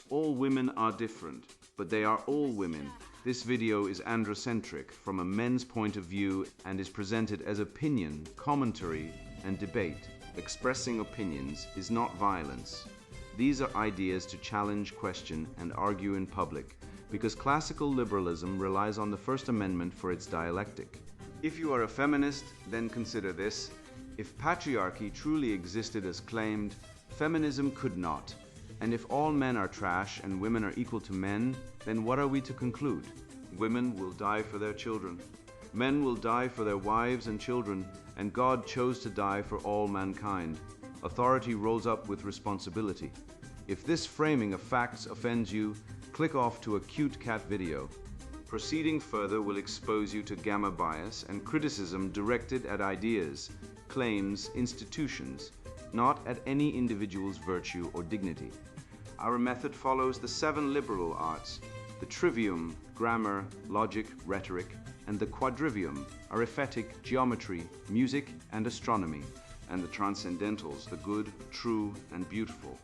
All women are different, but they are all women. This video is androcentric from a men's point of view and is presented as opinion, commentary, and debate. Expressing opinions is not violence. These are ideas to challenge, question, and argue in public, because classical liberalism relies on the First Amendment for its dialectic. If you are a feminist, then consider this. If patriarchy truly existed as claimed, feminism could not. And if all men are trash and women are equal to men, then what are we to conclude? Women will die for their children. Men will die for their wives and children, and God chose to die for all mankind. Authority rolls up with responsibility. If this framing of facts offends you, click off to a cute cat video. Proceeding further will expose you to gamma bias and criticism directed at ideas, claims, institutions, not at any individual's virtue or dignity. Our method follows the 7 liberal arts, the trivium, grammar, logic, rhetoric, and the quadrivium, arithmetic, geometry, music, and astronomy, and the transcendentals, the good, true, and beautiful.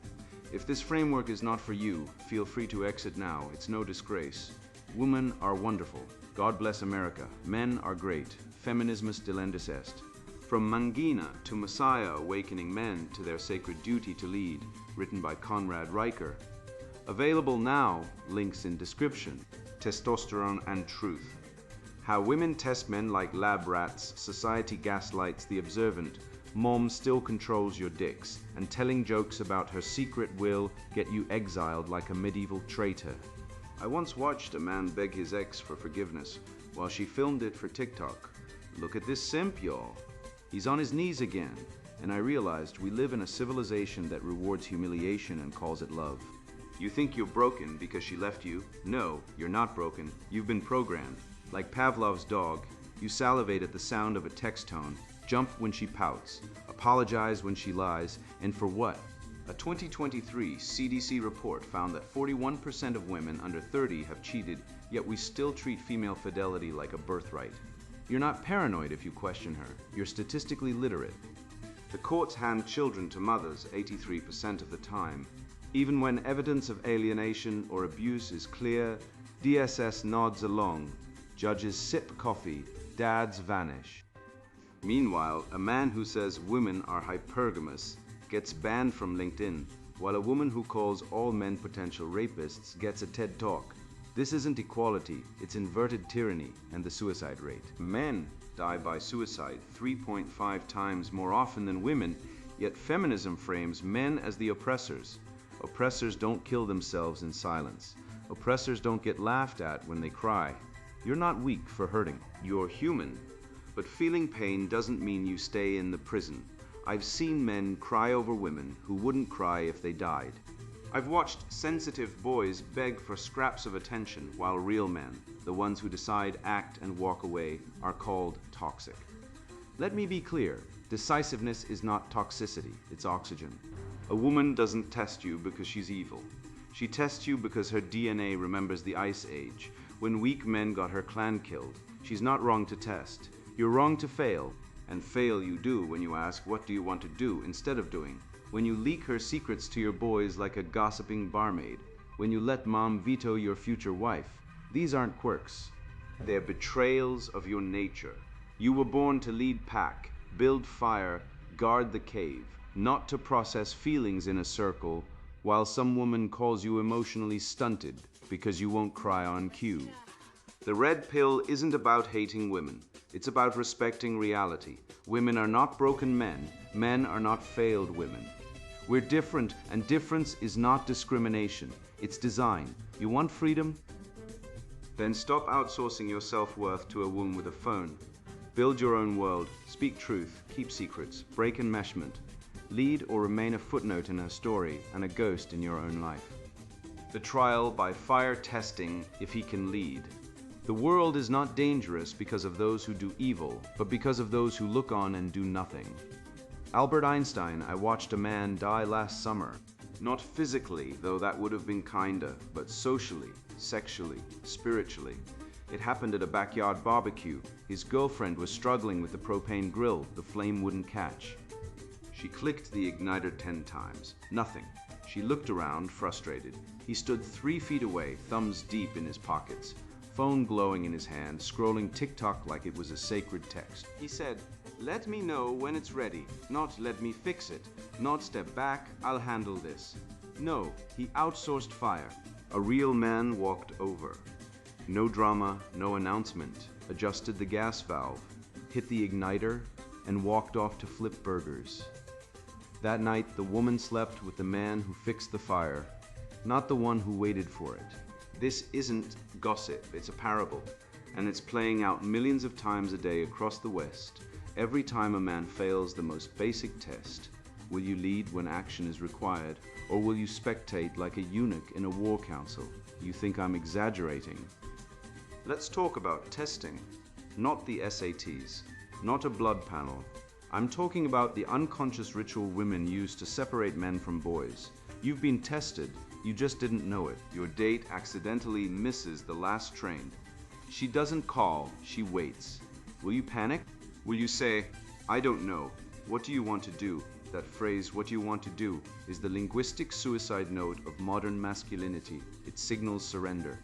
If this framework is not for you, feel free to exit now. It's no disgrace. Women are wonderful. God bless America. Men are great. Feminismus delendus est. From Mangina to Messiah awakening men to their sacred duty to lead, written by Conrad Riker. Available now, links in description. Testosterone and Truth. How women test men like lab rats, society gaslights the observant, mom still controls your dicks, and telling jokes about her secret will get you exiled like a medieval traitor. I once watched a man beg his ex for forgiveness while she filmed it for TikTok. Look at this simp, y'all. He's on his knees again, and I realized we live in a civilization that rewards humiliation and calls it love. You think you're broken because she left you? No, you're not broken. You've been programmed. Like Pavlov's dog, you salivate at the sound of a text tone, jump when she pouts, apologize when she lies, and for what? A 2023 CDC report found that 41% of women under 30 have cheated, yet we still treat female fidelity like a birthright. You're not paranoid if you question her. You're statistically literate. The courts hand children to mothers 83% of the time. Even when evidence of alienation or abuse is clear, DSS nods along. Judges sip coffee. Dads vanish. Meanwhile, a man who says women are hypergamous gets banned from LinkedIn, while a woman who calls all men potential rapists gets a TED Talk. This isn't equality, it's inverted tyranny and the suicide rate. Men die by suicide 3.5 times more often than women, yet feminism frames men as the oppressors. Oppressors don't kill themselves in silence. Oppressors don't get laughed at when they cry. You're not weak for hurting. You're human. But feeling pain doesn't mean you stay in the prison. I've seen men cry over women who wouldn't cry if they died. I've watched sensitive boys beg for scraps of attention while real men, the ones who decide, act, and walk away, are called toxic. Let me be clear, decisiveness is not toxicity, it's oxygen. A woman doesn't test you because she's evil. She tests you because her DNA remembers the Ice Age, when weak men got her clan killed. She's not wrong to test. You're wrong to fail. And fail you do when you ask, what do you want to do instead of doing? When you leak her secrets to your boys like a gossiping barmaid. When you let mom veto your future wife. These aren't quirks. They're betrayals of your nature. You were born to lead pack, build fire, guard the cave, not to process feelings in a circle while some woman calls you emotionally stunted because you won't cry on cue. The red pill isn't about hating women. It's about respecting reality. Women are not broken men. Men are not failed women. We're different, and difference is not discrimination. It's design. You want freedom? Then stop outsourcing your self-worth to a womb with a phone. Build your own world. Speak truth. Keep secrets. Break enmeshment. Lead or remain a footnote in a story and a ghost in your own life. The trial by fire testing if he can lead. The world is not dangerous because of those who do evil, but because of those who look on and do nothing. Albert Einstein, I watched a man die last summer. Not physically, though that would have been kinda, but socially, sexually, spiritually. It happened at a backyard barbecue. His girlfriend was struggling with the propane grill. The flame wouldn't catch. She clicked the igniter 10 times. Nothing. She looked around, frustrated. He stood 3 feet away, thumbs deep in his pockets, phone glowing in his hand, scrolling TikTok like it was a sacred text. He said, "Let me know when it's ready, not let me fix it, not step back, I'll handle this." No, he outsourced fire. A real man walked over. No drama, no announcement, adjusted the gas valve, hit the igniter, and walked off to flip burgers. That night, the woman slept with the man who fixed the fire, not the one who waited for it. This isn't gossip, it's a parable, and it's playing out millions of times a day across the West. Every time a man fails the most basic test, will you lead when action is required, or will you spectate like a eunuch in a war council? You think I'm exaggerating? Let's talk about testing, not the SATs, not a blood panel. I'm talking about the unconscious ritual women use to separate men from boys. You've been tested, you just didn't know it. Your date accidentally misses the last train. She doesn't call, she waits. Will you panic? Will you say, "I don't know, what do you want to do?" That phrase, "what do you want to do," is the linguistic suicide note of modern masculinity. It signals surrender.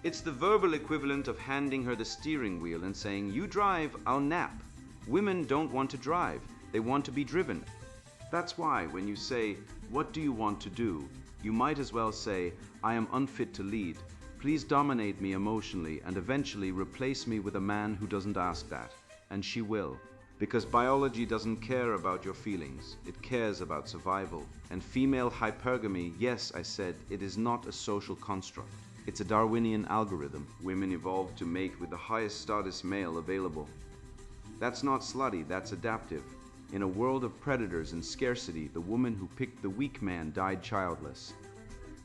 It's the verbal equivalent of handing her the steering wheel and saying, "You drive, I'll nap." Women don't want to drive, they want to be driven. That's why when you say, "What do you want to do?" you might as well say, "I am unfit to lead. Please dominate me emotionally and eventually replace me with a man who doesn't ask that." And she will. Because biology doesn't care about your feelings, it cares about survival. And female hypergamy, yes, I said, it is not a social construct. It's a Darwinian algorithm. Women evolved to mate with the highest status male available. That's not slutty, that's adaptive. In a world of predators and scarcity, the woman who picked the weak man died childless.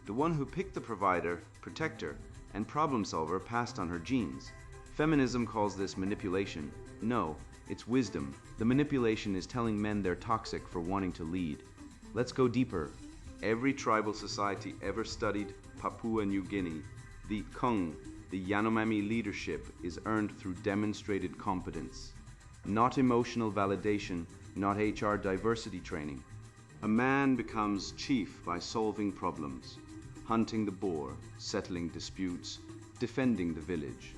The one who picked the provider, protector, and problem solver passed on her genes. Feminism calls this manipulation. No, it's wisdom. The manipulation is telling men they're toxic for wanting to lead. Let's go deeper. Every tribal society ever studied Papua New Guinea, the Kung, the Yanomami leadership is earned through demonstrated competence. Not emotional validation, not HR diversity training. A man becomes chief by solving problems, hunting the boar, settling disputes, defending the village.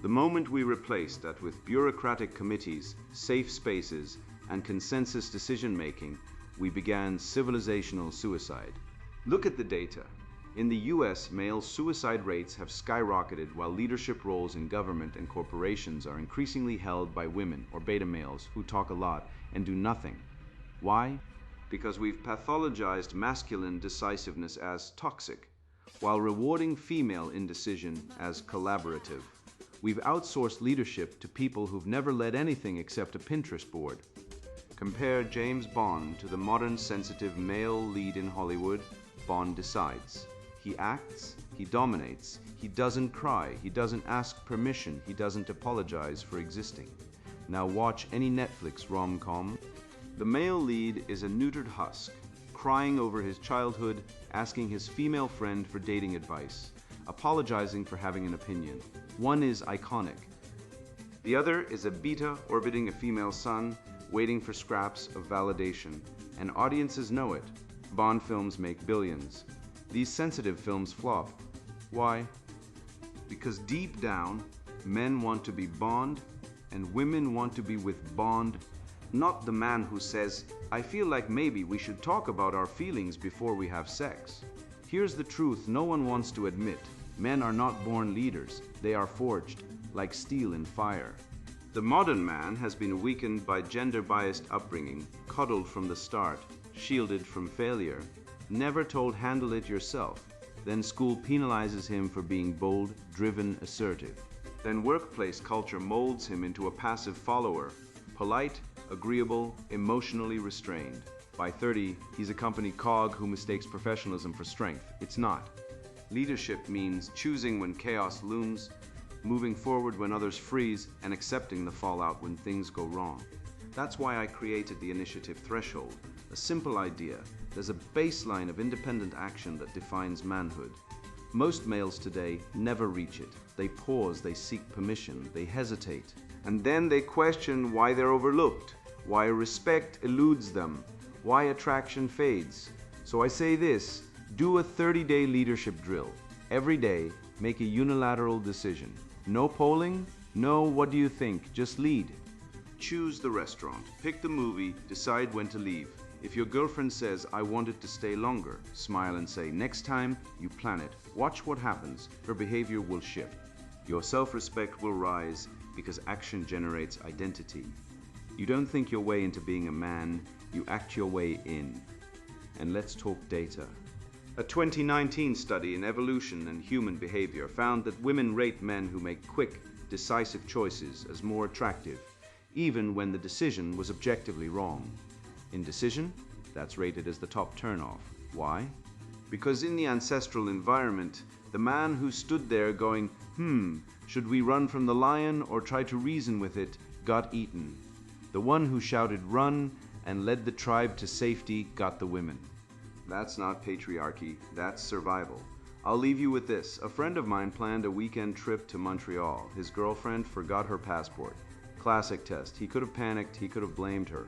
The moment we replaced that with bureaucratic committees, safe spaces, and consensus decision-making, we began civilizational suicide. Look at the data. In the US, male suicide rates have skyrocketed while leadership roles in government and corporations are increasingly held by women or beta males who talk a lot and do nothing. Why? Because we've pathologized masculine decisiveness as toxic, while rewarding female indecision as collaborative. We've outsourced leadership to people who've never led anything except a Pinterest board. Compare James Bond to the modern sensitive male lead in Hollywood. Bond decides. He acts, he dominates, he doesn't cry, he doesn't ask permission, he doesn't apologize for existing. Now watch any Netflix rom-com. The male lead is a neutered husk, crying over his childhood, asking his female friend for dating advice, apologizing for having an opinion. One is iconic. The other is a beta orbiting a female sun, waiting for scraps of validation. And audiences know it. Bond films make billions. These sensitive films flop. Why? Because deep down, men want to be Bond and women want to be with Bond, not the man who says, "I feel like maybe we should talk about our feelings before we have sex." Here's the truth no one wants to admit. Men are not born leaders, they are forged, like steel in fire. The modern man has been weakened by gender-biased upbringing, coddled from the start, shielded from failure, never told handle it yourself. Then school penalizes him for being bold, driven, assertive. Then workplace culture molds him into a passive follower, polite, agreeable, emotionally restrained. By 30, he's a company cog who mistakes professionalism for strength. It's not. Leadership means choosing when chaos looms, moving forward when others freeze, and accepting the fallout when things go wrong. That's why I created the initiative threshold. A simple idea. There's a baseline of independent action that defines manhood. Most males today never reach it. They pause, they seek permission, they hesitate. And then they question why they're overlooked, why respect eludes them, why attraction fades. So I say this, Do a 30-day leadership drill. Every day, make a unilateral decision. No polling, no what do you think, just lead. Choose the restaurant, pick the movie, decide when to leave. If your girlfriend says, I wanted to stay longer, smile and say, next time you plan it, watch what happens. Her behavior will shift. Your self-respect will rise because action generates identity. You don't think your way into being a man, you act your way in. And let's talk data. A 2019 study in evolution and human behavior found that women rate men who make quick, decisive choices as more attractive, even when the decision was objectively wrong. Indecision? That's rated as the top turnoff. Why? Because in the ancestral environment, the man who stood there going, should we run from the lion or try to reason with it, got eaten. The one who shouted run and led the tribe to safety got the women. That's not patriarchy, that's survival. I'll leave you with this. A friend of mine planned a weekend trip to Montreal. His girlfriend forgot her passport. Classic test. He could have panicked, he could have blamed her.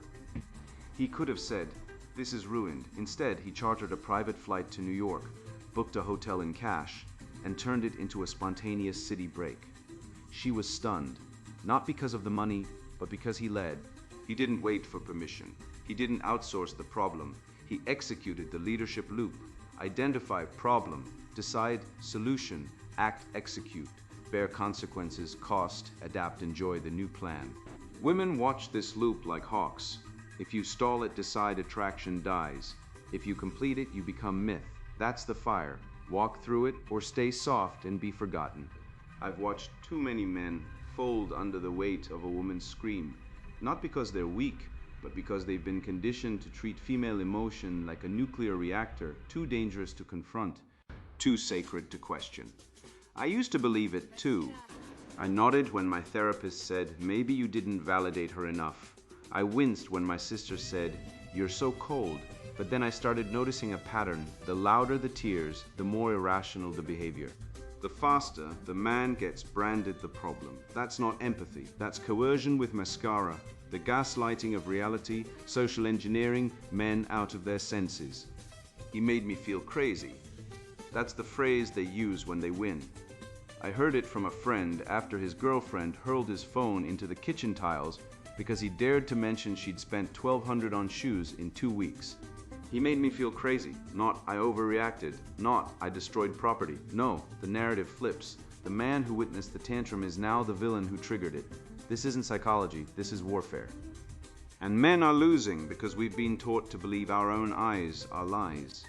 He could have said, this is ruined. Instead, he chartered a private flight to New York, booked a hotel in cash, and turned it into a spontaneous city break. She was stunned, not because of the money, but because he led. He didn't wait for permission. He didn't outsource the problem. He executed the leadership loop. Identify problem, decide solution, act, execute, bear consequences, cost, adapt, enjoy the new plan. Women watch this loop like hawks. If you stall it, decide, attraction dies. If you complete it, you become myth. That's the fire. Walk through it or stay soft and be forgotten. I've watched too many men fold under the weight of a woman's scream, not because they're weak, but because they've been conditioned to treat female emotion like a nuclear reactor, too dangerous to confront, too sacred to question. I used to believe it too. I nodded when my therapist said, maybe you didn't validate her enough. I winced when my sister said, you're so cold. But then I started noticing a pattern. The louder the tears, the more irrational the behavior. The faster the man gets branded the problem. That's not empathy. That's coercion with mascara. The gaslighting of reality, social engineering men out of their senses. He made me feel crazy. That's the phrase they use when they win. I heard it from a friend after his girlfriend hurled his phone into the kitchen tiles because he dared to mention she'd spent $1,200 on shoes in 2 weeks. He made me feel crazy. Not I overreacted. Not I destroyed property. No, the narrative flips. The man who witnessed the tantrum is now the villain who triggered it. This isn't psychology, this is warfare. And men are losing because we've been taught to believe our own eyes are lies.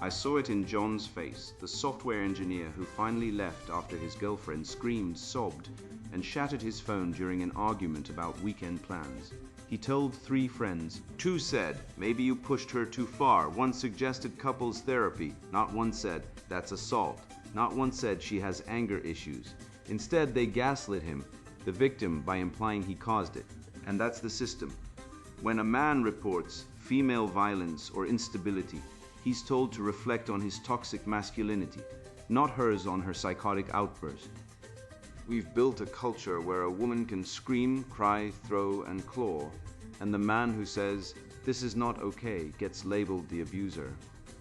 I saw it in John's face, the software engineer who finally left after his girlfriend screamed, sobbed, and shattered his phone during an argument about weekend plans. He told 3 friends. 2 said, maybe you pushed her too far. 1 suggested couples therapy. Not 1 said, that's assault. Not 1 said she has anger issues. Instead, they gaslit him, the victim, by implying he caused it. And that's the system. When a man reports female violence or instability, he's told to reflect on his toxic masculinity, not hers on her psychotic outburst. We've built a culture where a woman can scream, cry, throw, and claw, and the man who says, this is not okay, gets labeled the abuser.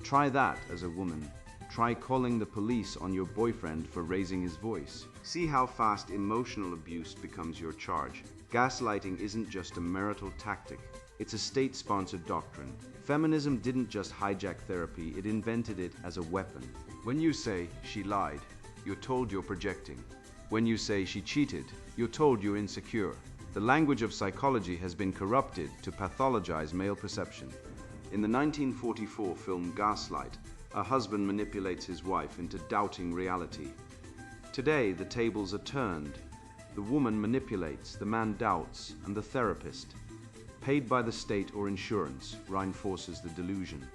Try that as a woman. Try calling the police on your boyfriend for raising his voice. See how fast emotional abuse becomes your charge. Gaslighting isn't just a marital tactic. It's a state-sponsored doctrine. Feminism didn't just hijack therapy, it invented it as a weapon. When you say, she lied, you're told you're projecting. When you say she cheated, you're told you're insecure. The language of psychology has been corrupted to pathologize male perception. In the 1944 film Gaslight, a husband manipulates his wife into doubting reality. Today, the tables are turned. The woman manipulates, the man doubts, and the therapist, paid by the state or insurance, reinforces the delusion.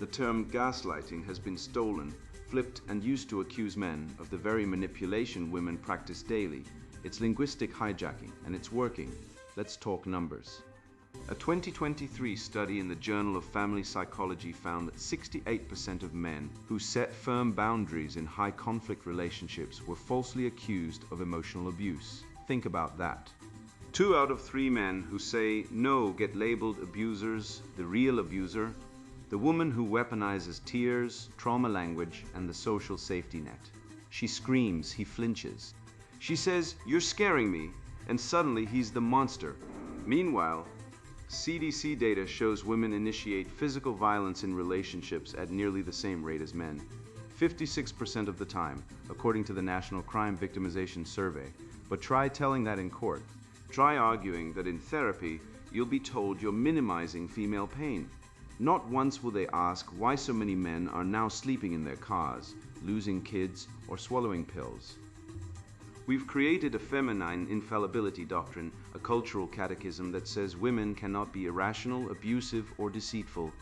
The term gaslighting has been stolen, flipped, and used to accuse men of the very manipulation women practice daily. It's linguistic hijacking, and it's working. Let's talk numbers. A 2023 study in the Journal of Family Psychology found that 68% of men who set firm boundaries in high-conflict relationships were falsely accused of emotional abuse. Think about that. 2 out of 3 men who say no get labeled abusers, the real abuser. The woman who weaponizes tears, trauma language, and the social safety net. She screams, he flinches. She says, "You're scaring me," and suddenly he's the monster. Meanwhile, CDC data shows women initiate physical violence in relationships at nearly the same rate as men. 56% of the time, according to the National Crime Victimization Survey. But try telling that in court. Try arguing that in therapy, you'll be told you're minimizing female pain. Not once will they ask why so many men are now sleeping in their cars, losing kids, or swallowing pills. We've created a feminine infallibility doctrine, a cultural catechism that says women cannot be irrational, abusive, or deceitful.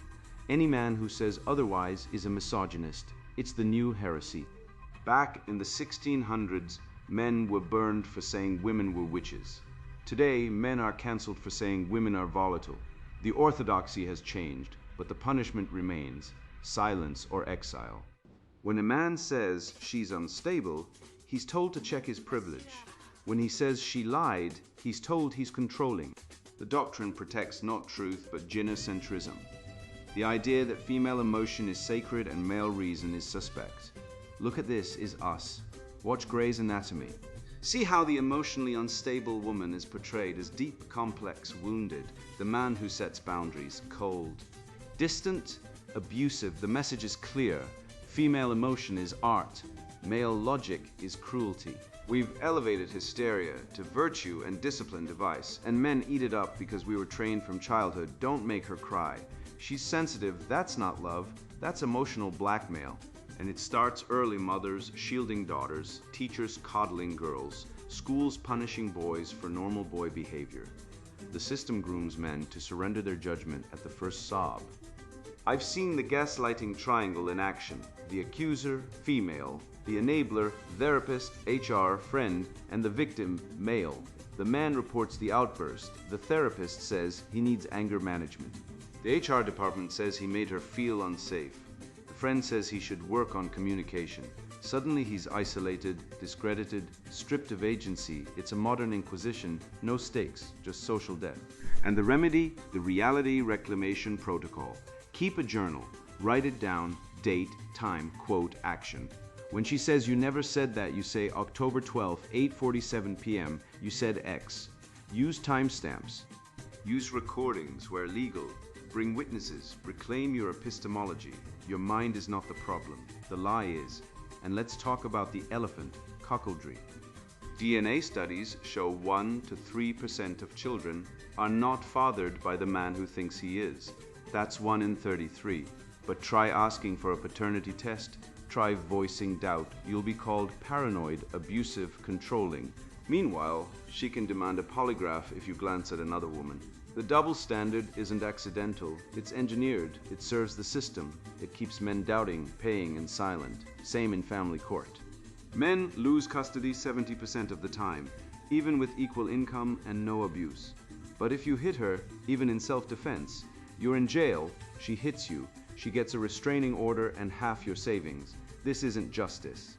Any man who says otherwise is a misogynist. It's the new heresy. Back in the 1600s, men were burned for saying women were witches. Today, men are cancelled for saying women are volatile. The orthodoxy has changed, but the punishment remains: silence or exile. When a man says she's unstable, he's told to check his privilege. When he says she lied, he's told he's controlling. The doctrine protects not truth, but gynocentrism. The idea that female emotion is sacred and male reason is suspect. Look at this is us. Watch Grey's Anatomy. See how the emotionally unstable woman is portrayed as deep, complex, wounded, the man who sets boundaries, cold. Distant, abusive, the message is clear. Female emotion is art. Male logic is cruelty. We've elevated hysteria to virtue and discipline device, and men eat it up because we were trained from childhood. Don't make her cry. She's sensitive, that's not love, that's emotional blackmail. And it starts early: mothers shielding daughters, teachers coddling girls, schools punishing boys for normal boy behavior. The system grooms men to surrender their judgment at the first sob. I've seen the gaslighting triangle in action: the accuser, female; the enabler, therapist, HR, friend; and the victim, male. The man reports the outburst. The therapist says he needs anger management. The HR department says he made her feel unsafe. The friend says he should work on communication. Suddenly he's isolated, discredited, stripped of agency. It's a modern inquisition, no stakes, just social death. And the remedy? The reality reclamation protocol. Keep a journal, write it down, date, time, quote, action. When she says you never said that, you say October 12th, 8:47 p.m., you said X. Use timestamps. Use recordings where legal. Bring witnesses. Reclaim your epistemology. Your mind is not the problem. The lie is. And let's talk about the elephant, cuckoldry. DNA studies show 1 to 3% of children are not fathered by the man who thinks he is. That's 1 in 33. But try asking for a paternity test. Try voicing doubt. You'll be called paranoid, abusive, controlling. Meanwhile, she can demand a polygraph if you glance at another woman. The double standard isn't accidental. It's engineered. It serves the system. It keeps men doubting, paying, and silent. Same in family court. Men lose custody 70% of the time, even with equal income and no abuse. But if you hit her, even in self-defense, you're in jail, she hits you, she gets a restraining order and half your savings. This isn't justice.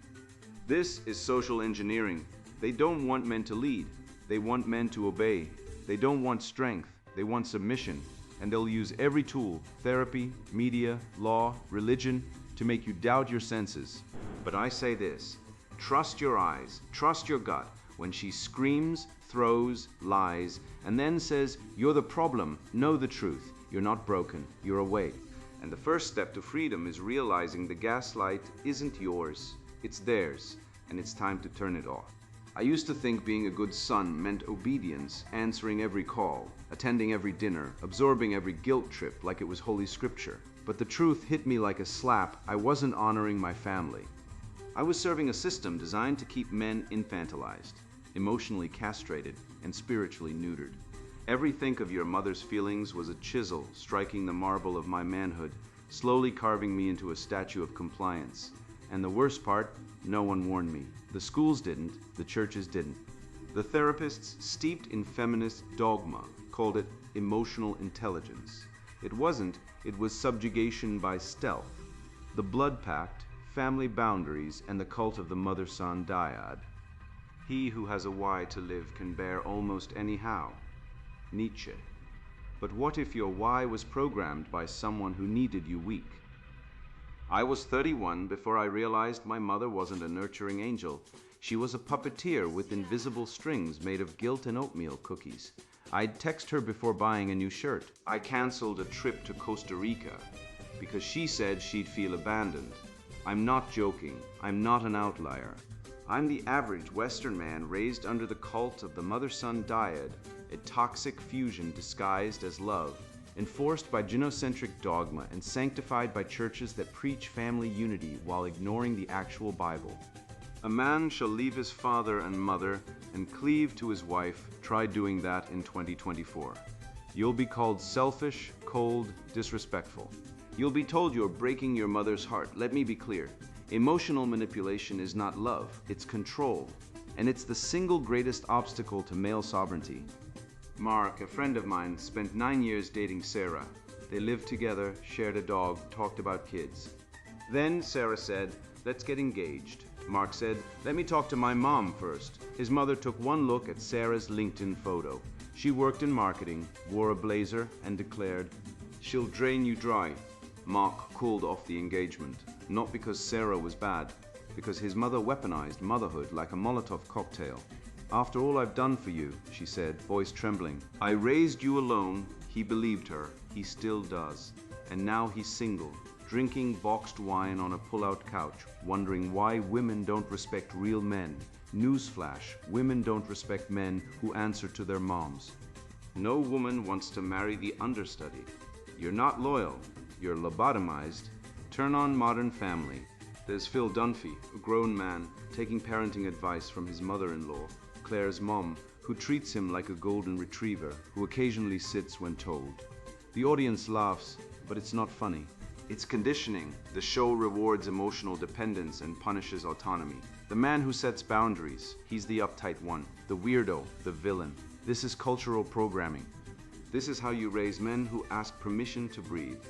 This is social engineering. They don't want men to lead. They want men to obey. They don't want strength. They want submission. And they'll use every tool, therapy, media, law, religion, to make you doubt your senses. But I say this: trust your eyes, trust your gut. When she screams, throws, lies, and then says, "You're the problem," know the truth. You're not broken, you're awake. And the first step to freedom is realizing the gaslight isn't yours, it's theirs, and it's time to turn it off. I used to think being a good son meant obedience, answering every call, attending every dinner, absorbing every guilt trip like it was Holy Scripture. But the truth hit me like a slap. I wasn't honoring my family. I was serving a system designed to keep men infantilized, emotionally castrated, and spiritually neutered. Every think of your mother's feelings was a chisel striking the marble of my manhood, slowly carving me into a statue of compliance. And the worst part, no one warned me. The schools didn't, the churches didn't. The therapists, steeped in feminist dogma, called it emotional intelligence. It wasn't, it was subjugation by stealth. The blood pact, family boundaries, and the cult of the mother-son dyad. He who has a why to live can bear almost anyhow. Nietzsche. But what if your why was programmed by someone who needed you weak? I was 31 before I realized my mother wasn't a nurturing angel. She was a puppeteer with invisible strings made of guilt and oatmeal cookies. I'd text her before buying a new shirt. I canceled a trip to Costa Rica because she said she'd feel abandoned. I'm not joking. I'm not an outlier. I'm the average Western man raised under the cult of the mother-son dyad, a toxic fusion disguised as love, enforced by genocentric dogma and sanctified by churches that preach family unity while ignoring the actual Bible. A man shall leave his father and mother and cleave to his wife. Try doing that in 2024. You'll be called selfish, cold, disrespectful. You'll be told you're breaking your mother's heart. Let me be clear. Emotional manipulation is not love, it's control. And it's the single greatest obstacle to male sovereignty. Mark, a friend of mine, spent 9 years dating Sarah. They lived together, shared a dog, talked about kids. Then Sarah said, "Let's get engaged." Mark said, "Let me talk to my mom first." His mother took one look at Sarah's LinkedIn photo. She worked in marketing, wore a blazer, and declared, "She'll drain you dry." Mark called off the engagement, not because Sarah was bad, because his mother weaponized motherhood like a Molotov cocktail. "After all I've done for you," she said, voice trembling. "I raised you alone." He believed her. He still does. And now he's single, drinking boxed wine on a pull-out couch, wondering why women don't respect real men. Newsflash, women don't respect men who answer to their moms. No woman wants to marry the understudy. You're not loyal. You're lobotomized. Turn on Modern Family. There's Phil Dunphy, a grown man, taking parenting advice from his mother-in-law, Claire's mom, who treats him like a golden retriever, who occasionally sits when told. The audience laughs, but it's not funny. It's conditioning. The show rewards emotional dependence and punishes autonomy. The man who sets boundaries, he's the uptight one, the weirdo, the villain. This is cultural programming. This is how you raise men who ask permission to breathe.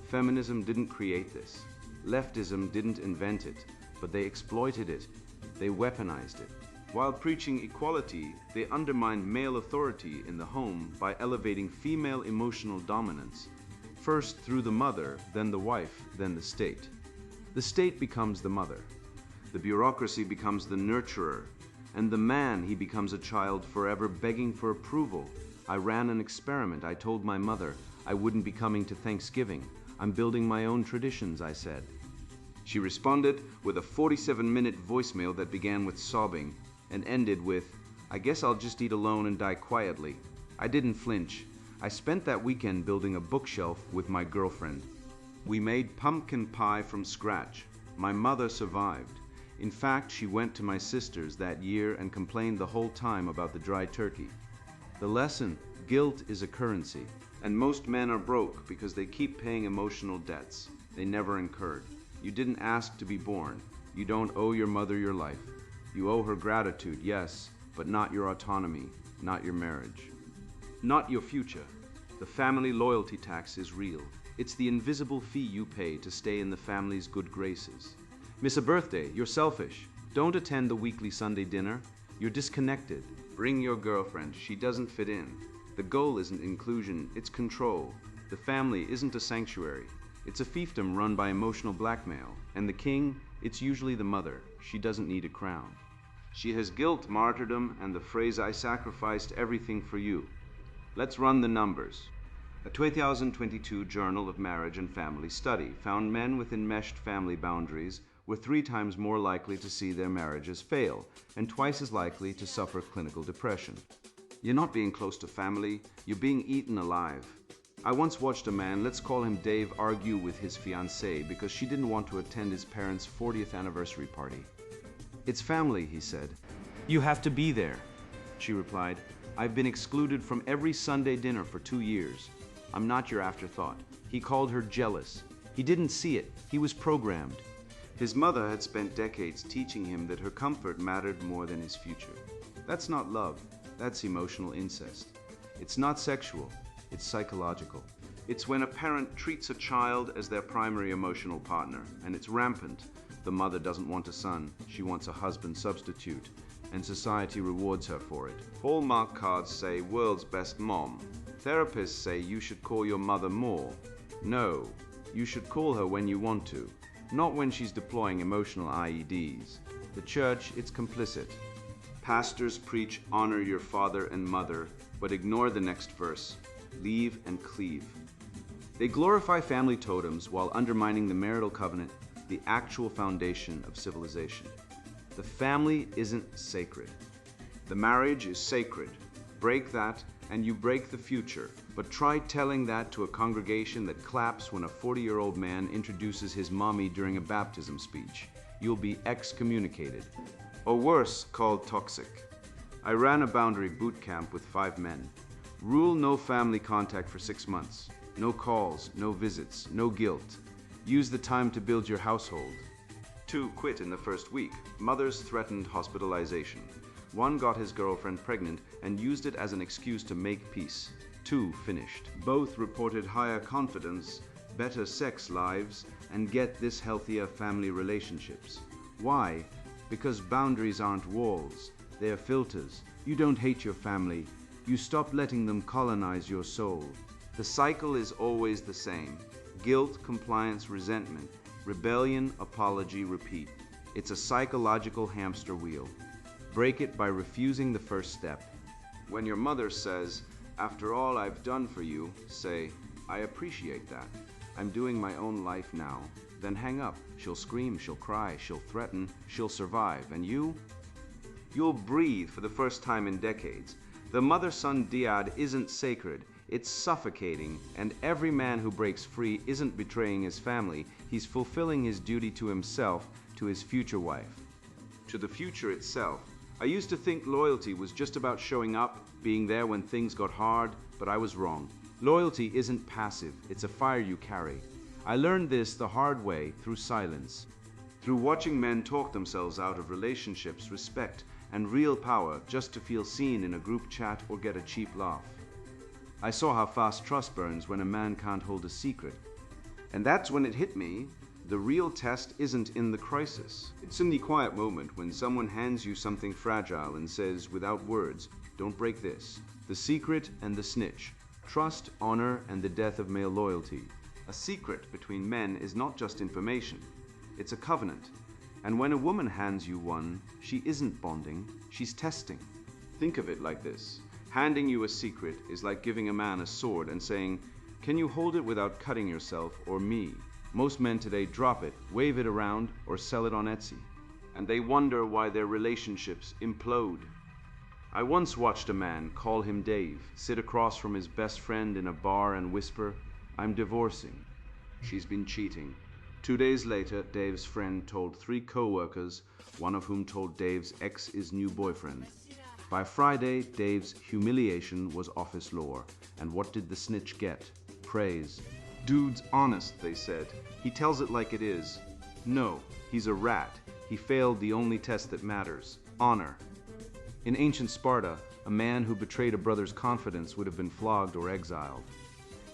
Feminism didn't create this. Leftism didn't invent it, but they exploited it. They weaponized it. While preaching equality, they undermined male authority in the home by elevating female emotional dominance. First through the mother, then the wife, then the state. The state becomes the mother. The bureaucracy becomes the nurturer. And the man, he becomes a child forever begging for approval. I ran an experiment. I told my mother I wouldn't be coming to Thanksgiving. I'm building my own traditions, I said. She responded with a 47-minute voicemail that began with sobbing and ended with, "I guess I'll just eat alone and die quietly." I didn't flinch. I spent that weekend building a bookshelf with my girlfriend. We made pumpkin pie from scratch. My mother survived. In fact, she went to my sister's that year and complained the whole time about the dry turkey. The lesson: guilt is a currency. And most men are broke because they keep paying emotional debts they never incurred. You didn't ask to be born. You don't owe your mother your life. You owe her gratitude, yes, but not your autonomy, not your marriage, not your future. The family loyalty tax is real. It's the invisible fee you pay to stay in the family's good graces. Miss a birthday, you're selfish. Don't attend the weekly Sunday dinner. You're disconnected. Bring your girlfriend. She doesn't fit in. The goal isn't inclusion, it's control. The family isn't a sanctuary. It's a fiefdom run by emotional blackmail. And the king, it's usually the mother. She doesn't need a crown. She has guilt, martyrdom, and the phrase, "I sacrificed everything for you." Let's run the numbers. A 2022 Journal of Marriage and Family study found men with enmeshed family boundaries were 3 times more likely to see their marriages fail and twice as likely to suffer clinical depression. You're not being close to family, you're being eaten alive. I once watched a man, let's call him Dave, argue with his fiancée because she didn't want to attend his parents' 40th anniversary party. "It's family," he said. "You have to be there." She replied, "I've been excluded from every Sunday dinner for 2 years. I'm not your afterthought." He called her jealous. He didn't see it. He was programmed. His mother had spent decades teaching him that her comfort mattered more than his future. That's not love. That's emotional incest. It's not sexual. It's psychological. It's when a parent treats a child as their primary emotional partner, and it's rampant. The mother doesn't want a son. She wants a husband substitute, and society rewards her for it. Hallmark cards say world's best mom. Therapists say you should call your mother more. No, you should call her when you want to, not when she's deploying emotional IEDs. The church, it's complicit. Pastors preach honor your father and mother, but ignore the next verse, leave and cleave. They glorify family totems while undermining the marital covenant, the actual foundation of civilization. The family isn't sacred. The marriage is sacred. Break that and you break the future. But try telling that to a congregation that claps when a 40-year-old man introduces his mommy during a baptism speech. You'll be excommunicated. Or worse, called toxic. I ran a boundary boot camp with 5 men. Rule no family contact for 6 months. No calls, no visits, no guilt. Use the time to build your household. 2 quit in the first week. Mothers threatened hospitalization. 1 got his girlfriend pregnant and used it as an excuse to make peace. 2 finished. Both reported higher confidence, better sex lives, and get this healthier family relationships. Why? Because boundaries aren't walls. They are filters. You don't hate your family. You stop letting them colonize your soul. The cycle is always the same. Guilt, compliance, resentment. Rebellion, apology, repeat. It's a psychological hamster wheel. Break it by refusing the first step. When your mother says, "After all I've done for you," say, "I appreciate that. I'm doing my own life now." Then hang up. She'll scream, she'll cry, she'll threaten, she'll survive. And you? You'll breathe for the first time in decades. The mother-son dyad isn't sacred. It's suffocating, and every man who breaks free isn't betraying his family. He's fulfilling his duty to himself, to his future wife, to the future itself. I used to think loyalty was just about showing up, being there when things got hard, but I was wrong. Loyalty isn't passive, it's a fire you carry. I learned this the hard way, through silence. Through watching men talk themselves out of relationships, respect, and real power just to feel seen in a group chat or get a cheap laugh. I saw how fast trust burns when a man can't hold a secret. And that's when it hit me. The real test isn't in the crisis. It's in the quiet moment when someone hands you something fragile and says, without words, "Don't break this." The secret and the snitch. Trust, honor, and the death of male loyalty. A secret between men is not just information. It's a covenant. And when a woman hands you one, she isn't bonding, she's testing. Think of it like this. Handing you a secret is like giving a man a sword and saying, "Can you hold it without cutting yourself or me?" Most men today drop it, wave it around, or sell it on Etsy. And they wonder why their relationships implode. I once watched a man, call him Dave, sit across from his best friend in a bar and whisper, "I'm divorcing. She's been cheating." 2 days later, Dave's friend told 3 co-workers, one of whom told Dave's ex-'s new boyfriend. By Friday, Dave's humiliation was office lore. And what did the snitch get? Praise. "Dude's honest," they said. "He tells it like it is." No, he's a rat. He failed the only test that matters, honor. In ancient Sparta, a man who betrayed a brother's confidence would have been flogged or exiled.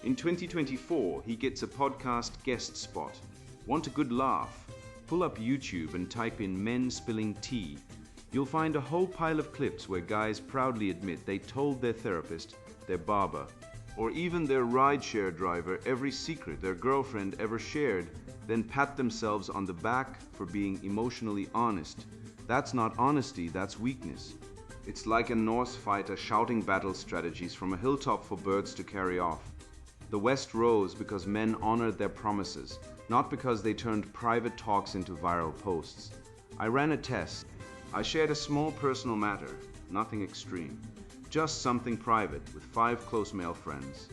In 2024, he gets a podcast guest spot. Want a good laugh? Pull up YouTube and type in "men spilling tea." You'll find a whole pile of clips where guys proudly admit they told their therapist, their barber, or even their rideshare driver every secret their girlfriend ever shared, then pat themselves on the back for being emotionally honest. That's not honesty, that's weakness. It's like a Norse fighter shouting battle strategies from a hilltop for birds to carry off. The West rose because men honored their promises, not because they turned private talks into viral posts. I ran a test. I shared a small personal matter, nothing extreme, just something private with 5 close male friends.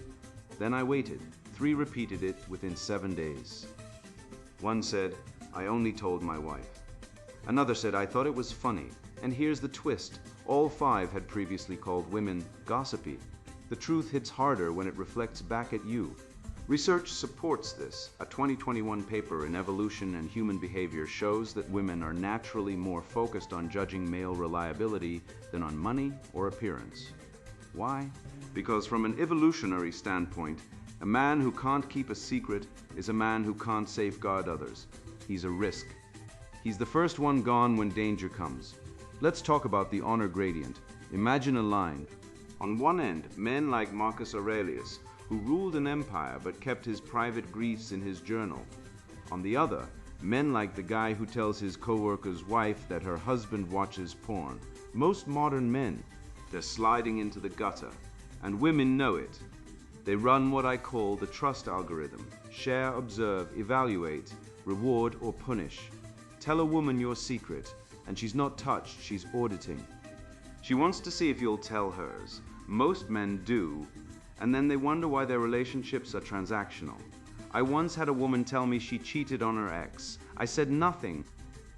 Then I waited. 3 repeated it within 7 days. 1 said, "I only told my wife." Another said, "I thought it was funny." And here's the twist. All 5 had previously called women gossipy. The truth hits harder when it reflects back at you. Research supports this. A 2021 paper in Evolution and Human Behavior shows that women are naturally more focused on judging male reliability than on money or appearance. Why? Because from an evolutionary standpoint, a man who can't keep a secret is a man who can't safeguard others. He's a risk. He's the first one gone when danger comes. Let's talk about the honor gradient. Imagine a line. On one end, men like Marcus Aurelius, who ruled an empire but kept his private griefs in his journal. On the other, men like the guy who tells his co-worker's wife that her husband watches porn. Most modern men, they're sliding into the gutter, and women know it. They run what I call the trust algorithm: share, observe, evaluate, reward or punish. Tell a woman your secret, and she's not touched, she's auditing. She wants to see if you'll tell hers. Most men do, and then they wonder why their relationships are transactional. I once had a woman tell me she cheated on her ex. I said nothing.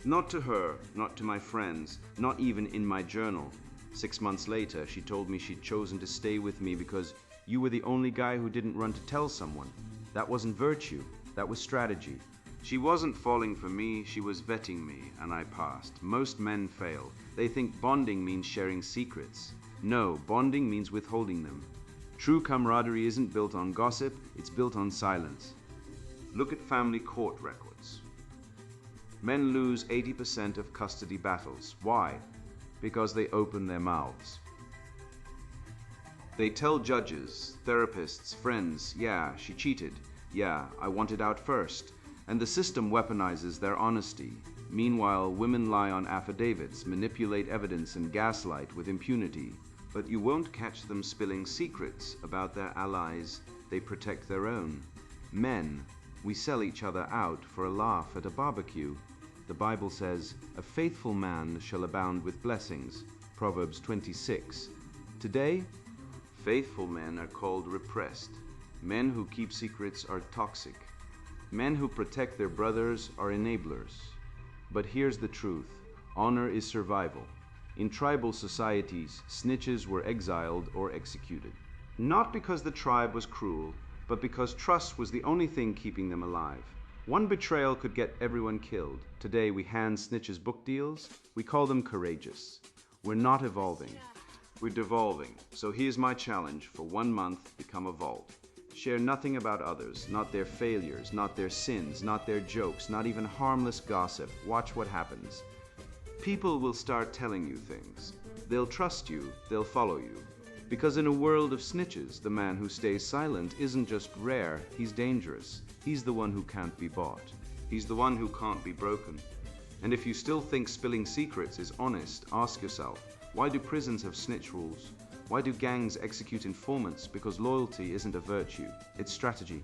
Not to her, not to my friends, not even in my journal. 6 months later, she told me she'd chosen to stay with me because you were the only guy who didn't run to tell someone. That wasn't virtue, that was strategy. She wasn't falling for me, she was vetting me, and I passed. Most men fail. They think bonding means sharing secrets. No, bonding means withholding them. True camaraderie isn't built on gossip, it's built on silence. Look at family court records. Men lose 80% of custody battles. Why? Because they open their mouths. They tell judges, therapists, friends, yeah, she cheated. Yeah, I wanted out first. And the system weaponizes their honesty. Meanwhile, women lie on affidavits, manipulate evidence, and gaslight with impunity. But you won't catch them spilling secrets about their allies. They protect their own. Men, we sell each other out for a laugh at a barbecue. The Bible says, "A faithful man shall abound with blessings." Proverbs 26. Today, faithful men are called repressed. Men who keep secrets are toxic. Men who protect their brothers are enablers. But here's the truth: honor is survival. In tribal societies, snitches were exiled or executed. Not because the tribe was cruel, but because trust was the only thing keeping them alive. One betrayal could get everyone killed. Today we hand snitches book deals. We call them courageous. We're not evolving. We're devolving. So here's my challenge: for 1 month, become evolved. Share nothing about others, not their failures, not their sins, not their jokes, not even harmless gossip. Watch what happens. People will start telling you things. They'll trust you, they'll follow you. Because in a world of snitches, the man who stays silent isn't just rare, he's dangerous. He's the one who can't be bought. He's the one who can't be broken. And if you still think spilling secrets is honest, ask yourself, why do prisons have snitch rules? Why do gangs execute informants? Because loyalty isn't a virtue, it's strategy.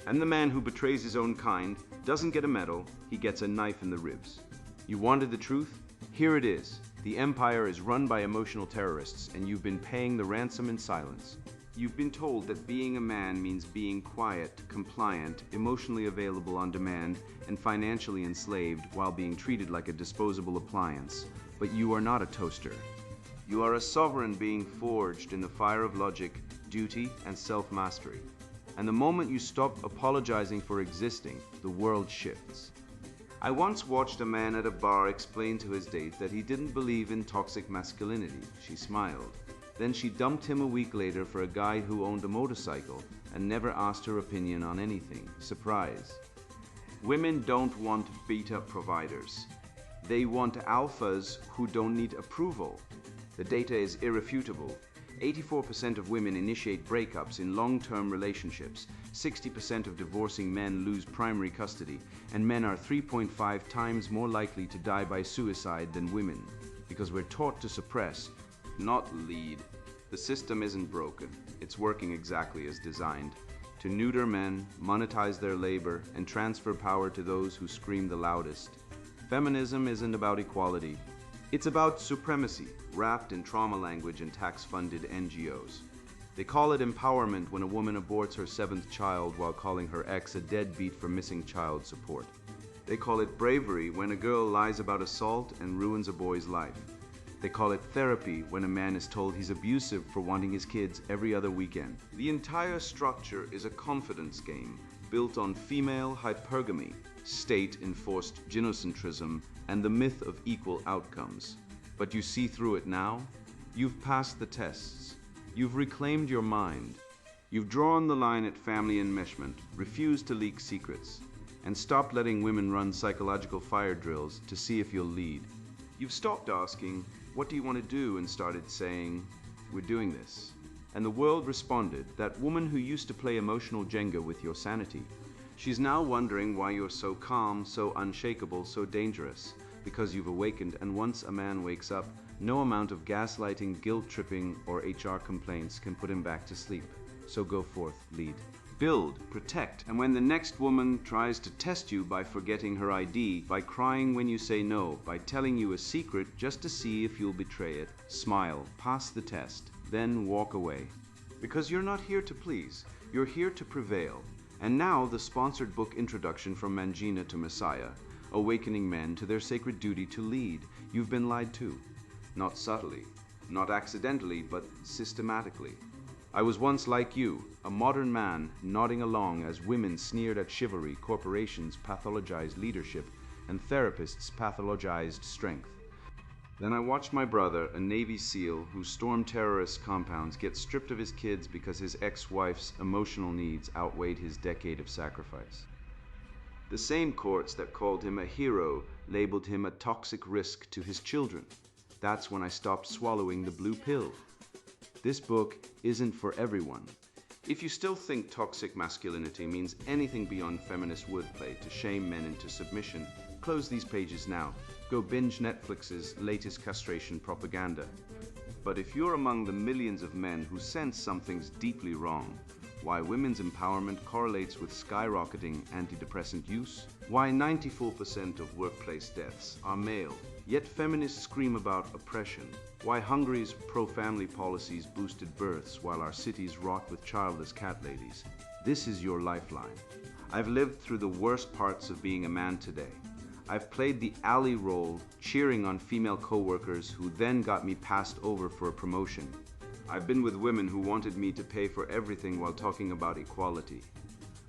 And the man who betrays his own kind doesn't get a medal, he gets a knife in the ribs. You wanted the truth? Here it is. The empire is run by emotional terrorists, and you've been paying the ransom in silence. You've been told that being a man means being quiet, compliant, emotionally available on demand, and financially enslaved while being treated like a disposable appliance. But you are not a toaster. You are a sovereign being forged in the fire of logic, duty, and self-mastery. And the moment you stop apologizing for existing, the world shifts. I once watched a man at a bar explain to his date that he didn't believe in toxic masculinity. She smiled. Then she dumped him a week later for a guy who owned a motorcycle and never asked her opinion on anything. Surprise. Women don't want beat-up providers. They want alphas who don't need approval. The data is irrefutable. 84% of women initiate breakups in long-term relationships. 60% of divorcing men lose primary custody, and men are 3.5 times more likely to die by suicide than women, because we're taught to suppress, not lead. The system isn't broken. It's working exactly as designed: to neuter men, monetize their labor, and transfer power to those who scream the loudest. Feminism isn't about equality. It's about supremacy, wrapped in trauma language and tax-funded NGOs. They call it empowerment when a woman aborts her 7th child while calling her ex a deadbeat for missing child support. They call it bravery when a girl lies about assault and ruins a boy's life. They call it therapy when a man is told he's abusive for wanting his kids every other weekend. The entire structure is a confidence game built on female hypergamy, state-enforced gynocentrism, and the myth of equal outcomes. But you see through it now? You've passed the tests. You've reclaimed your mind. You've drawn the line at family enmeshment, refused to leak secrets, and stopped letting women run psychological fire drills to see if you'll lead. You've stopped asking, "What do you want to do?" and started saying, "We're doing this." And the world responded, that woman who used to play emotional Jenga with your sanity. She's now wondering why you're so calm, so unshakable, so dangerous. Because you've awakened, and once a man wakes up, no amount of gaslighting, guilt-tripping, or HR complaints can put him back to sleep. So go forth, lead. Build, protect, and when the next woman tries to test you by forgetting her ID, by crying when you say no, by telling you a secret just to see if you'll betray it, smile, pass the test, then walk away. Because you're not here to please, you're here to prevail. And now the sponsored book introduction from Mangina to Messiah, awakening men to their sacred duty to lead. You've been lied to. Not subtly, not accidentally, but systematically. I was once like you, a modern man nodding along as women sneered at chivalry, corporations pathologized leadership, and therapists pathologized strength. Then I watched my brother, a Navy SEAL who stormed terrorist compounds, get stripped of his kids because his ex-wife's emotional needs outweighed his decade of sacrifice. The same courts that called him a hero labeled him a toxic risk to his children. That's when I stopped swallowing the blue pill. This book isn't for everyone. If you still think toxic masculinity means anything beyond feminist wordplay to shame men into submission, close these pages now. Go binge Netflix's latest castration propaganda. But if you're among the millions of men who sense something's deeply wrong, why women's empowerment correlates with skyrocketing antidepressant use, why 94% of workplace deaths are male, yet feminists scream about oppression, why Hungary's pro-family policies boosted births while our cities rot with childless cat ladies. This is your lifeline. I've lived through the worst parts of being a man today. I've played the ally role, cheering on female co-workers who then got me passed over for a promotion. I've been with women who wanted me to pay for everything while talking about equality.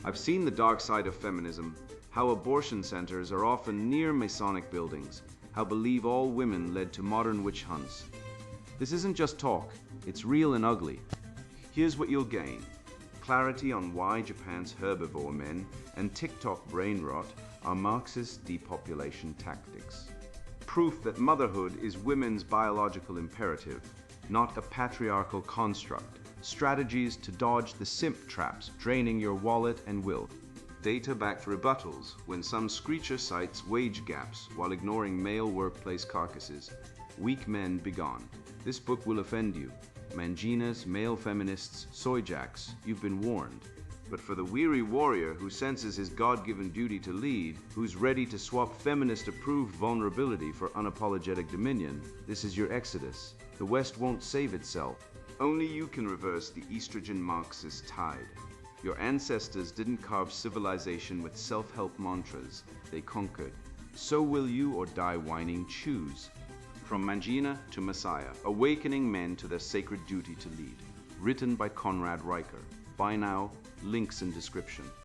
I've seen the dark side of feminism, how abortion centers are often near Masonic buildings, how believe all women led to modern witch hunts. This isn't just talk, it's real and ugly. Here's what you'll gain. Clarity on why Japan's herbivore men and TikTok brain rot are Marxist depopulation tactics. Proof that motherhood is women's biological imperative, not a patriarchal construct. Strategies to dodge the simp traps draining your wallet and will. Data-backed rebuttals when some screecher cites wage gaps while ignoring male workplace carcasses. Weak men begone. This book will offend you. Manginas, male feminists, soy jacks, you've been warned. But for the weary warrior who senses his God-given duty to lead, who's ready to swap feminist-approved vulnerability for unapologetic dominion, this is your exodus. The West won't save itself. Only you can reverse the estrogen Marxist tide. Your ancestors didn't carve civilization with self-help mantras. They conquered. So will you or die whining. Choose. From Mangina to Messiah, awakening men to their sacred duty to lead. Written by Conrad Riker. Buy now, links in description.